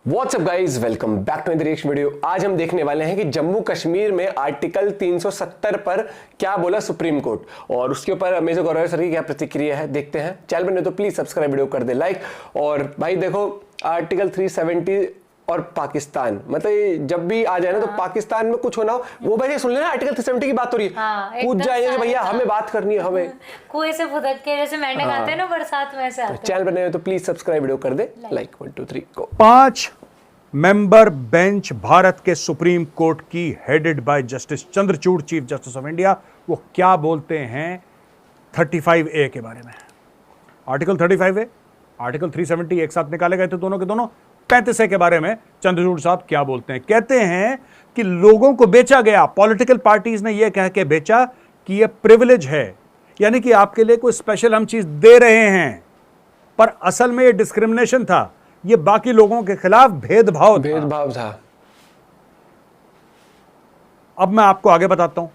WhatsApp guys, welcome back to the reaction video. आज हम देखने वाले हैं कि जम्मू कश्मीर में आर्टिकल 370 पर क्या बोला सुप्रीम कोर्ट, और उसके ऊपर मेजर गौरव सर की क्या प्रतिक्रिया है। देखते हैं। चैनल पर नहीं तो प्लीज सब्सक्राइब, वीडियो कर दे लाइक। और भाई देखो, आर्टिकल 370 और पाकिस्तान, मतलब जब भी आ जाए ना तो पाकिस्तान में कुछ होना हो, वो भाई सुन लेना, आर्टिकल 370 की बात हो रही है, पूछ जाएंगे कि भैया हमें बात करनी है, हमें कुएं से फुदक के जैसे मेंढक आते हैं ना बरसात में, ऐसे आते हैं। चैनल पर नहीं हो तो प्लीज सब्सक्राइब, वीडियो कर they like. 1 2 3 go. 5 member bench Bharat के सुप्रीम कोर्ट की, headed by justice Chandrachud, chief justice of India, वो क्या बोलते हैं 35A के बारे में। आर्टिकल 35A, आर्टिकल 370 एक साथ निकाले गए थे दोनों के दोनों। 35A के बारे में चंद्रचूड़ साहब क्या बोलते हैं। कहते हैं कि लोगों को बेचा गया, पॉलिटिकल पार्टीज ने यह कह के बेचा कि यह प्रिविलेज है, यानी कि आपके लिए कोई स्पेशल हम चीज दे रहे हैं, पर असल में यह डिस्क्रिमिनेशन था, ये बाकी लोगों के खिलाफ भेदभाव था। अब मैं आपको आगे बताता हूं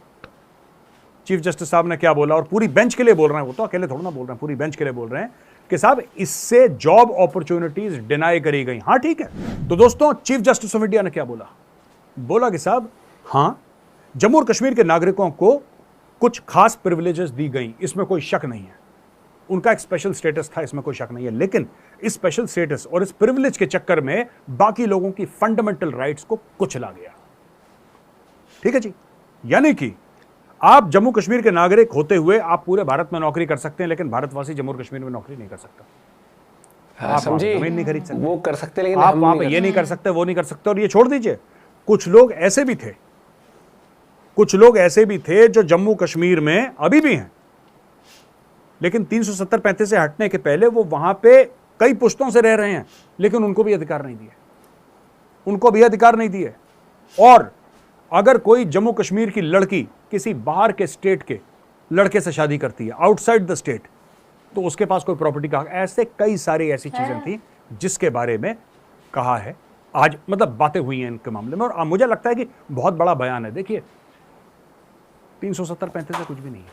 चीफ जस्टिस साहब ने क्या बोला, और पूरी बेंच के लिए बोल रहे हैं, वो तो अकेले थोड़ा ना बोल रहे हैं, पूरी बेंच के लिए बोल रहे हैं कि साहब इससे जॉब अपॉर्चुनिटीज डिनाई करी गई। हां ठीक है। तो दोस्तों, चीफ जस्टिस ऑफ इंडिया ने क्या बोला, बोला कि साहब हां, जम्मू और कश्मीर के नागरिकों को कुछ खास प्रिविलेजेस दी गई, इसमें कोई शक नहीं है, उनका एक स्पेशल स्टेटस था, इसमें कोई शक नहीं है, लेकिन इस स्पेशल स्टेटस और इस प्रिविलेज के चक्कर में बाकी लोगों की फंडामेंटल राइट्स को कुचला गया। ठीक है जी। यानी कि आप जम्मू कश्मीर के नागरिक होते हुए आप पूरे भारत में नौकरी कर सकते हैं, लेकिन भारतवासी जम्मू और कश्मीर में नौकरी नहीं कर सकता। आप जमीन नहीं खरीद सकते, वो कर सकते, लेकिन आप वहां पे ये नहीं कर सकते, वो नहीं कर सकते। और ये छोड़ दीजिए, कुछ लोग ऐसे भी थे जो जम्मू कश्मीर में अभी भी हैं, लेकिन 370-35 से हटने के पहले वो वहां पे कई पुश्तों से रह रहे हैं, लेकिन उनको भी अधिकार नहीं दिए। और अगर कोई जम्मू कश्मीर की लड़की किसी बाहर के स्टेट के लड़के से शादी करती है, आउटसाइड द स्टेट, तो उसके पास कोई प्रॉपर्टी का, ऐसे कई सारी ऐसी चीजें थी जिसके बारे में कहा है आज, मतलब बातें हुई हैं इनके मामले में। और मुझे लगता है कि बहुत बड़ा बयान है। देखिए, 370-35 से कुछ भी नहीं है,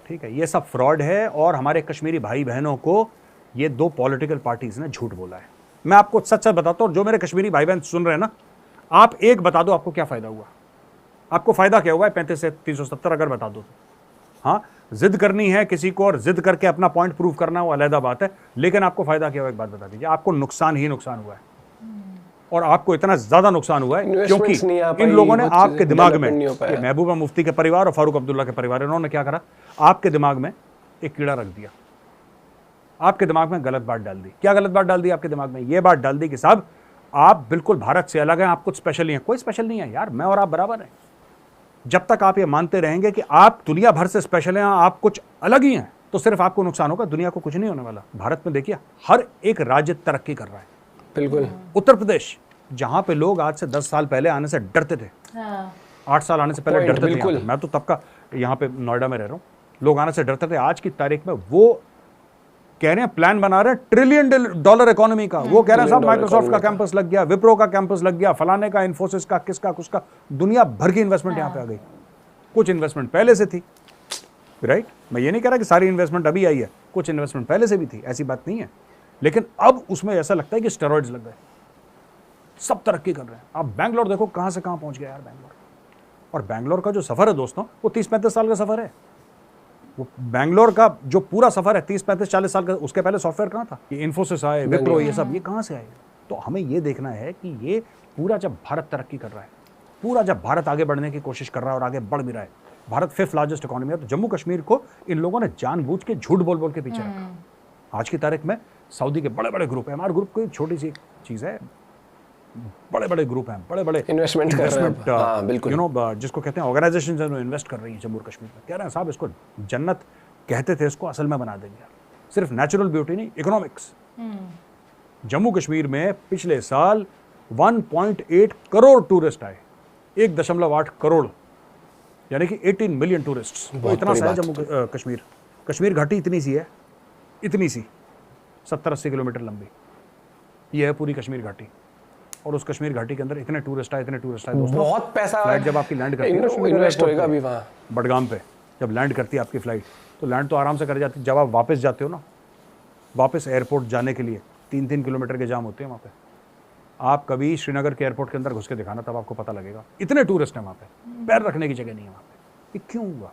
ठीक है, ये सब फ्रॉड है, और हमारे कश्मीरी भाई बहनों को ये दो पॉलिटिकल पार्टीज ने झूठ बोला है। मैं आपको सच सच बताता हूं, जो मेरे कश्मीरी भाई बहन सुन रहे हैं ना, आप एक बता दो आपको क्या फायदा हुआ, आपको फायदा क्या हुआ है 35 से 370 अगर बता दो तो। हाँ, जिद करनी है किसी को और जिद करके अपना पॉइंट प्रूव करना, वो अलग बात है, लेकिन आपको फायदा क्या हुआ एक बात बता दीजिए। आपको नुकसान ही नुकसान हुआ है, और आपको इतना ज्यादा नुकसान हुआ है क्योंकि इन लोगों ने आपके दिमाग में, महबूबा मुफ्ती के परिवार और फारूक अब्दुल्ला के परिवार, इन्होंने क्या करा, आपके दिमाग में एक कीड़ा रख दिया, आपके दिमाग में गलत बात डाल दी। क्या गलत बात डाल दी आपके दिमाग में? यह बात डाल दी कि साहब आप बिल्कुल भारत से अलग हैं, आप कुछ स्पेशल नहीं है। कोई स्पेशल नहीं है यार, मैं और आप बराबर हैं। जब तक आप ये मानते रहेंगे कि आप दुनिया भर से स्पेशल हैं, आप कुछ अलग ही हैं, तो सिर्फ आपको नुकसान होगा, दुनिया को कुछ नहीं होने वाला। भारत में देखिए, हर एक राज्य तरक्की कर रहा है। बिल्कुल। उत्तर प्रदेश, जहां पे लोग आज से 10 साल पहले आने से डरते थे, 8 साल आने से पहले डरते थे, मैं तो तब का यहाँ पे नोएडा में रह रहा हूँ, लोग आने से डरते थे, आज की तारीख में वो कह रहे हैं, प्लान बना रहे हैं $1 ट्रिलियन इकोनॉमी का। वो कह रहे हैं साहब माइक्रोसॉफ्ट का कैंपस लग गया, विप्रो का कैंपस लग गया, फलाने का, इन्फोसिस का, किसका कुछ का, दुनिया भर की इन्वेस्टमेंट यहाँ पे आ गई। कुछ इन्वेस्टमेंट पहले से थी, राइट, मैं ये नहीं कह रहा कि सारी इन्वेस्टमेंट अभी आई है, कुछ इन्वेस्टमेंट पहले से भी थी, ऐसी बात नहीं है, लेकिन अब उसमें ऐसा लगता है कि स्टेरॉइड्स लग गए, सब तरक्की कर रहे हैं। आप बैंगलोर देखो कहां से कहां पहुंच गया यार बैंगलोर। और बैंगलोर का जो सफर है दोस्तों, वो 30-35 साल का सफर है। वो बैंगलोर का जो पूरा सफर है 30-35-40 साल का, उसके पहले सॉफ्टवेयर कहां था, ये इन्फोसिस आए, विप्रो, ये सब, ये कहां से आए? तो हमें ये देखना है कि ये पूरा जब भारत तरक्की कर रहा है, पूरा जब भारत आगे बढ़ने की कोशिश कर रहा है और आगे बढ़ भी रहा है, भारत 5th लार्जेस्ट इकोनॉमी है, तो जम्मू कश्मीर को इन लोगों ने जानबूझ के झूठ बोल बोल के पीछे रखा। आज की तारीख में सऊदी के बड़े बड़े ग्रुप है, हमारे ग्रुप कोई छोटी सी चीज है, बड़े बड़े ग्रुप हैं, बड़े बड़े इन्वेस्टमेंट कर रहे हैं। हाँ, बिल्कुल। यू नो, जिसको कहते हैं ऑर्गेनाइजेशन जो इन्वेस्ट कर रही है जम्मू कश्मीर में, कह रहे हैं साहब इसको जन्नत कहते थे, इसको असल में बना देंगे यार। सिर्फ नेचुरल ब्यूटी नहीं, इकोनॉमिक्स। जम्मू कश्मीर में पिछले साल 1.8 करोड़ टूरिस्ट आए, 1.8 करोड़, यानी कि 18 मिलियन टूरिस्ट। तो इतना सा है जम्मू कश्मीर घाटी इतनी सी है, इतनी सी 70-80 किलोमीटर लंबी, ये है पूरी कश्मीर घाटी। और उस कश्मीर घाटी के अंदर इतने टूरिस्ट आए दोस्तों, बहुत पैसा। फ्लाइट जब आपकी लैंड करती है, इन्वेस्ट होएगा अभी वहाँ बडगाम पे, जब लैंड करती है आपकी फ्लाइट, तो लैंड तो आराम से कर जाती है। जब आप वापस जाते हो ना, वापस एयरपोर्ट जाने के लिए 3-3 किलोमीटर के जाम होते हैं वहाँ पे। आप कभी श्रीनगर के एयरपोर्ट के अंदर घुस के दिखाना, तब आपको पता लगेगा। इतने टूरिस्ट हैं वहाँ पे, पैर रखने की जगह नहीं है वहाँ पे। ये क्यों हुआ?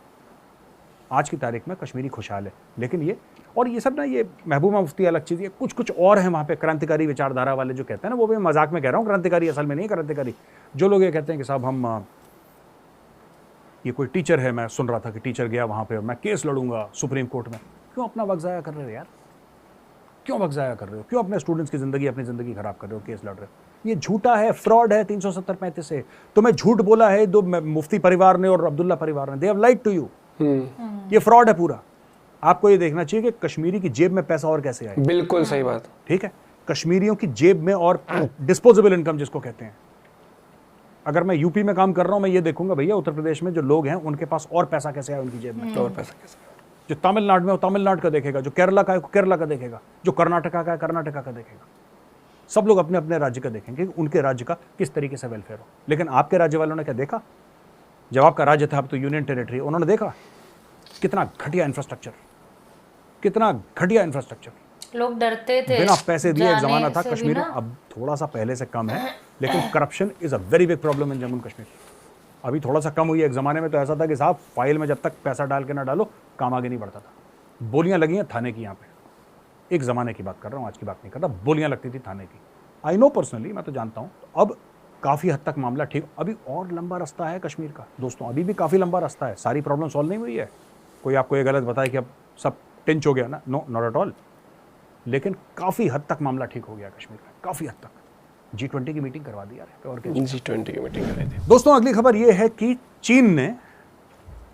आज की तारीख में कश्मीरी खुशहाल है, लेकिन ये सब ना, ये महबूबा मुफ्ती अलग चीज़ है, कुछ और है वहाँ पे क्रांतिकारी विचारधारा वाले जो कहते हैं ना, वो भी मजाक में कह रहा हूँ, क्रांतिकारी असल में नहीं है क्रांतिकारी। जो लोग ये कहते हैं कि साहब हम ये कोई टीचर है, मैं सुन रहा था कि टीचर गया वहाँ पे, मैं केस लड़ूंगा सुप्रीम कोर्ट में। क्यों अपना वक्त ज़ाया कर रहे हो यार? क्यों वक्त ज़ाया कर रहे हो? क्यों अपने स्टूडेंट्स की ज़िंदगी, अपनी ज़िंदगी खराब कर रहे हो, केस लड़ रहे हो? ये झूठा है, फ्रॉड है 370-35 से। तुम्हें झूठ बोला है दो मुफ्ती परिवार ने और अब्दुल्ला परिवार ने, they have lied to you. ये फ्रॉड है पूरा। आपको ये देखना चाहिए कि कश्मीरी की जेब में पैसा और कैसे आए। बिल्कुल सही बात। ठीक है, कश्मीरियों की जेब में और डिस्पोजेबल इनकम जिसको कहते हैं। अगर मैं यूपी में काम कर रहा हूं, मैं ये देखूंगा भैया उत्तर प्रदेश में जो लोग हैं उनके पास और पैसा कैसे आया उनकी जेब में, और पैसा कैसे। जो तमिलनाडु में वो तमिलनाडु का देखेगा, जो केरला का है केरला का देखेगा, जो कर्नाटका का है कर्नाटका का देखेगा। सब लोग अपने अपने राज्य का देखेंगे कि उनके राज्य का किस तरीके से वेलफेयर हो। लेकिन आपके राज्य वालों ने क्या देखा? जब आपका राज्य था, अब तो यूनियन टेरिटरी, उन्होंने देखा कितना घटिया इंफ्रास्ट्रक्चर, कितना घटिया इंफ्रास्ट्रक्चर। लोग डरते थे, बिना पैसे दिए एक जाने जमाना था से कश्मीर में। भी ना। अब थोड़ा सा पहले से कम है, लेकिन corruption is a very big problem in Jammu and Kashmir. अभी थोड़ा सा कम हुई है। एक जमाने में तो ऐसा था कि साहब फाइल में जब तक पैसा डाल के ना डालो काम आगे नहीं बढ़ता था। बोलियां लगी हैं थाने की यहाँ पे, एक जमाने की बात कर रहा हूँ, आज की बात नहीं कर रहा। बोलियां लगती थी थाने की, आई नो पर्सनली, मैं तो जानता हूँ। अब काफ़ी हद तक मामला ठीक, अभी और लंबा रास्ता है कश्मीर का दोस्तों, अभी भी काफ़ी लंबा रास्ता है। सारी प्रॉब्लम सॉल्व नहीं हुई है। कोई आपको ये गलत बताए कि अब सब टिंच हो गया ना, नो नॉट एट ऑल। लेकिन काफ़ी हद तक मामला ठीक हो गया कश्मीर का, काफ़ी हद तक। G20 की मीटिंग करवा दी यार, और क्या। G20 की मीटिंग कराई थी दोस्तों अगली खबर ये है कि चीन ने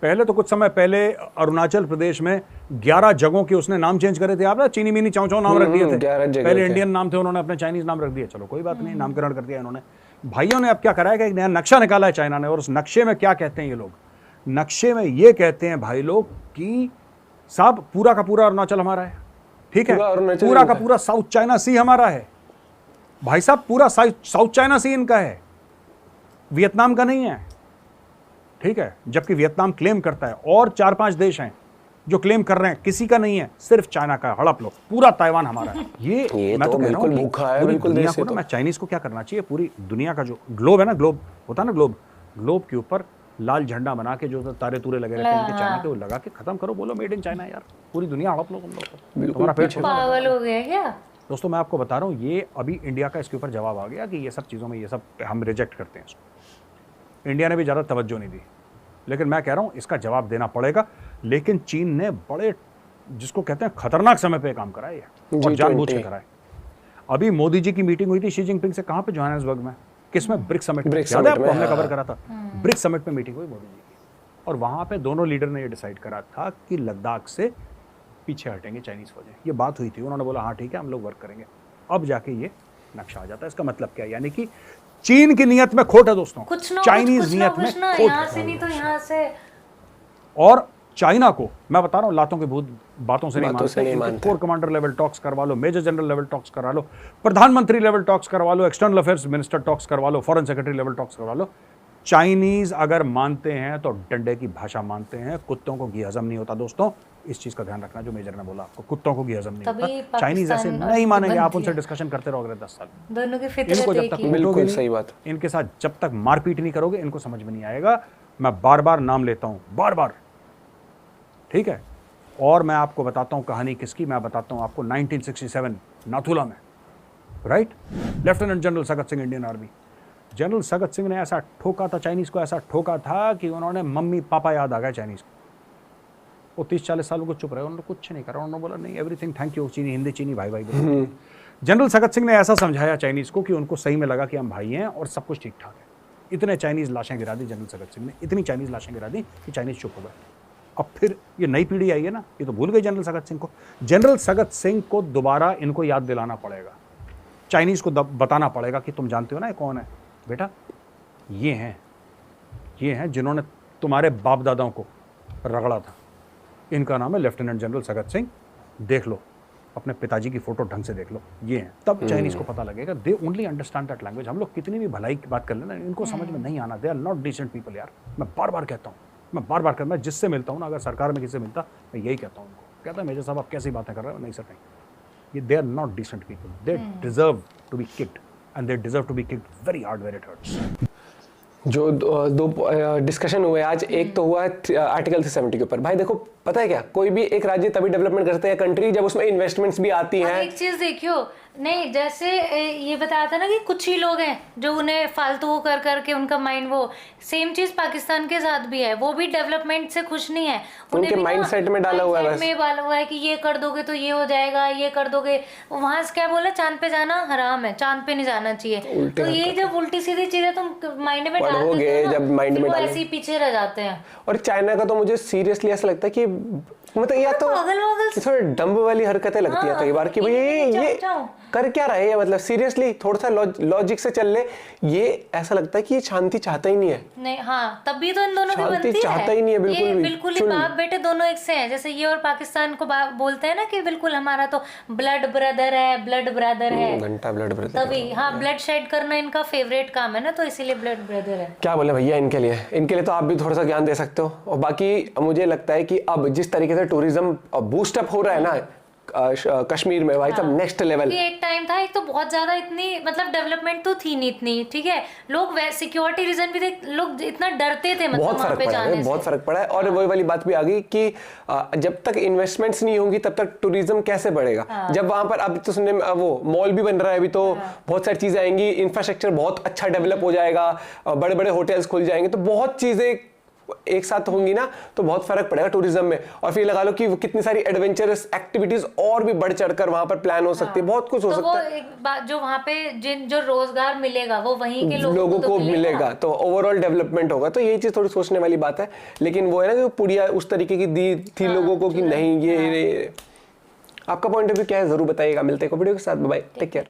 पहले तो कुछ समय पहले अरुणाचल प्रदेश में 11 जगहों के उसने नाम चेंज करे थे। आप ना चीनी मीनी चाव चाव नाम रख दिए थे। 11 जगह पहले थे। इंडियन नाम थे, उन्होंने अपने चाइनीज नाम रख दिए। चलो कोई बात नहीं, नामकरण कर दिया इन्होंने। भाइयों ने अब क्या करा है कि एक नया नक्शा निकाला है चाइना ने, और उस नक्शे में क्या कहते हैं ये लोग? नक्शे में ये कहते हैं भाई लोग कि साहब पूरा का पूरा अरुणाचल हमारा है, ठीक है, पूरा का पूरा साउथ चाइना सी हमारा है भाई साहब, पूरा साउथ चाइना सी इनका है, वियतनाम का नहीं है, ठीक है। जबकि वियतनाम क्लेम करता है, और 4-5 देश हैं जो क्लेम कर रहे हैं, किसी का नहीं है, सिर्फ चाइना का। हड़प लो, पूरा ताइवान हमारा है। ये मैं तो कह रहा हूं कि पूरी दुनिया को ना, मैं चाइनीज को क्या करना चाहिए, पूरी दुनिया का जो ग्लोब है ना, ग्लोब होता है ना, ग्लोब के ऊपर लाल झंडा बना के जो तारे तूरे लगे रहते हैं इनके चाइना के, वो लगा के खत्म करो, बोलो मेड इन चाइना यार। पूरी दुनिया हड़प लो तुम लोग, तुम्हारा पेट पागल हो गया क्या? दोस्तों मैं आपको बता रहा हूँ, ये अभी इंडिया का इसके ऊपर जवाब आ गया कि ये सब चीज़ों में, ये सब हम रिजेक्ट करते हैं इसको। इंडिया ने भी ज़्यादा तवज्जो नहीं दी, लेकिन मैं कह रहा हूँ इसका जवाब देना पड़ेगा। लेकिन चीन ने बड़े, जिसको कहते हैं खतरनाक समय पे काम करा है, और जानबूझ के करा है। अभी मोदी जी की मीटिंग हुई थी शी जिनपिंग से, कहाँ पे, जोहान्सबर्ग में, किसमें, ब्रिक्स समिट में। याद है आपको, हमने कवर करा था, ब्रिक्स समिट में मीटिंग हुई मोदी जी की, और वहाँ पे दोनों लीडर ने ये डिसाइड करा था कि लद्दाख से पीछे हटेंगे चाइनीज फौजें। ये बात हुई थी, उन्होंने बोला हाँ ठीक है हम लोग वर्क करेंगे। अब जाके ये नक्शा आ जाता है। इसका मतलब क्या है? यानी कि चीन की नियत में खोट है दोस्तों, चाइनीज नियत में खोट यहाँ से नहीं तो यहाँ से। और चाइना को मैं बता रहा हूँ, लातों के भूत बातों से नहीं मानते। कोर कमांडर लेवल टॉक्स करवा लो, मेजर जनरल लेवल टॉक्स करवा लो, प्रधानमंत्री लेवल टॉक्स करवा लो, एक्सटर्नल अफेयर्स मिनिस्टर टॉक्स करवा लो, फॉरेन सेक्रेटरी लेवल टॉक्स करवा लो। चाइनीज अगर मानते हैं तो डंडे की भाषा मानते हैं। कुत्तों को घी हजम नहीं होता दोस्तों, इस चीज का ध्यान रखना जो मेजर ने बोला आपको, कुत्तों को घी हजम नहीं होता। चाइनीज ऐसे नहीं मानेंगे, आप उनसे डिस्कशन करते रहोगे 10 साल। दोनों की इनको जब तक बिल्कुल सही बात, इनके साथ जब तक मारपीट नहीं करोगे इनको समझ में नहीं आएगा। मैं बार बार नाम लेता हूं, बार बार, ठीक है। और मैं आपको बताता हूं कहानी किसकी, मैं बताता हूं आपको 1967 नाथुला में, right, lieutenant general Sagat Singh, Indian army. General Sagat Singh ने ऐसा ठोका था चाइनीज को, ऐसा ठोका था कि उन्होंने मम्मी पापा याद आ गए चाइनीज को। वो 30-40 सालों को चुप रहे, उन्होंने कुछ नहीं करा। उन्होंने बोला नहीं एवरीथिंग थैंक यू, चीनी हिंदी चीनी भाई भाई। जनरल सगत सिंह ने ऐसा समझाया चाइनीज को कि उनको सही में लगा कि हम भाई हैं और सब कुछ ठीक ठाक है। इतने चाइनीज लाशें गिरा दी जनरल सगत सिंह ने, इतनी चाइनीज लाशें गिरा दी कि चाइनीज चुप हो गए। अब फिर ये नई पीढ़ी आई है ना, ये तो भूल गई जनरल सगत सिंह को। जनरल सगत सिंह को दोबारा इनको याद दिलाना पड़ेगा, चाइनीज को बताना पड़ेगा कि तुम जानते हो ना ये कौन है बेटा, ये हैं जिन्होंने तुम्हारे बाप दादाओं को रगड़ा था। इनका नाम है लेफ्टिनेंट जनरल सगत सिंह। देख लो अपने पिताजी की फोटो ढंग से देख लो, ये हैं। तब चाइनीज को पता लगेगा। They only understand that language. हम लोग कितनी भी भलाई की बात कर लेना, इनको समझ में नहीं आना। They are not decent people यार। मैं बार बार कहता हूँ, मैं जिससे मिलता हूँ ना, अगर सरकार में किसी से मिलता मैं यही कहता हूँ उनको, कहता है मेजर साहब आप कैसी बातें कर रहे हो। नहीं सर नहीं, ये they are not decent people, they deserve to be kicked and they deserve to be kicked very hard where it hurts. जो दो डिस्कशन हुए आज, एक तो हुआ आर्टिकल 370 के ऊपर। भाई देखो, पता है क्या, कोई भी एक राज्य तभी डेवलपमेंट करते हैं कंट्री जब उसमें इन्वेस्टमेंट्स भी आती हैं। एक चीज देखियो, नहीं जैसे ये बताया था ना कि कुछ ही लोग हैं जो उन्हें फालतू कर करके उनका माइंड, वो सेम चीज पाकिस्तान के साथ भी है, वो भी डेवलपमेंट से खुश नहीं है। उनके माइंडसेट में डाला हुआ है, बस में डाला हुआ है कि ये कर दोगे तो ये हो जाएगा, ये कर दोगे। वहां से क्या बोला, चांद पे जाना हराम है, चांद पे नहीं जाना चाहिए। तो ये जब उल्टी सीधी चीजें तुम माइंड में डाल देते हो ना, जब माइंड में ऐसे ही पीछे रह जाते हैं। और चाइना का तो मुझे सीरियसली ऐसा लगता है कि मतलब या तो थोड़े डम्ब वाली हरकतें लगती है कई बार कि भाई ये कर क्या रहे हैं, मतलब सीरियसली थोड़ा सा लॉजिक से चल ले। ये ऐसा लगता है कि ये शांति चाहता ही नहीं है। नहीं, हाँ, तभी तो इन दोनों की बनती है। शांति चाहता ही नहीं है बिल्कुल भी। बिल्कुल ही बाप बेटे दोनों एक से हैं। जैसे ये और पाकिस्तान को बोलते हैं ना कि बिल्कुल हमारा तो ब्लड ब्रदर है, ब्लड ब्रदर है, घंटा ब्लड ब्रदर। तभी हाँ, ब्लड शेड करना इनका फेवरेट काम है ना, तो इसीलिए ब्लड ब्रदर है। क्या बोले भैया इनके लिए तो आप भी थोड़ा सा ज्ञान दे सकते हो। और बाकी मुझे लगता है कि अब जिस तरीके से टूरिज्म बूस्टअप हो रहा है ना कश्मीर में, भाई साहब नेक्स्ट लेवल। एक टाइम था, एक तो बहुत ज्यादा इतनी मतलब डेवलपमेंट तो थी नहीं इतनी, ठीक है, लोग सिक्योरिटी रीजन भी देख, लोग इतना डरते थे, मतलब बहुत फर्क पड़ा है, बहुत फर्क पड़ा है। और वही वाली बात भी आ गई कि जब तक इन्वेस्टमेंट्स नहीं होंगी तब तक टूरिज्म कैसे बढ़ेगा। जब वहां पर अब तो सुनने में वो मॉल भी बन रहा है अभी, तो बहुत सारी चीजें आएंगी, इंफ्रास्ट्रक्चर बहुत अच्छा डेवलप हो जाएगा, बड़े बड़े होटल्स खुल जाएंगे, तो बहुत चीजें एक साथ होंगी ना, तो बहुत फर्क पड़ेगा टूरिज्म में। और फिर लगा लो कि कितनी सारी एडवेंचरस एक्टिविटीज और भी बढ़ चढ़कर वहां पर प्लान हो सकती है, बहुत कुछ हो सकता है। एक बात जो वहां पे जो रोजगार मिलेगा वो वहीं के लोगों को मिलेगा, तो ओवरऑल डेवलपमेंट होगा। तो यही चीज थोड़ी सोचने वाली बात है। लेकिन वो है ना, जो पुड़िया उस तरीके की दी थी लोगों को कि नहीं, ये आपका पॉइंट ऑफ व्यू क्या है जरूर बताइएगा। मिलते हैं वीडियो के साथ, बाय, टेक केयर।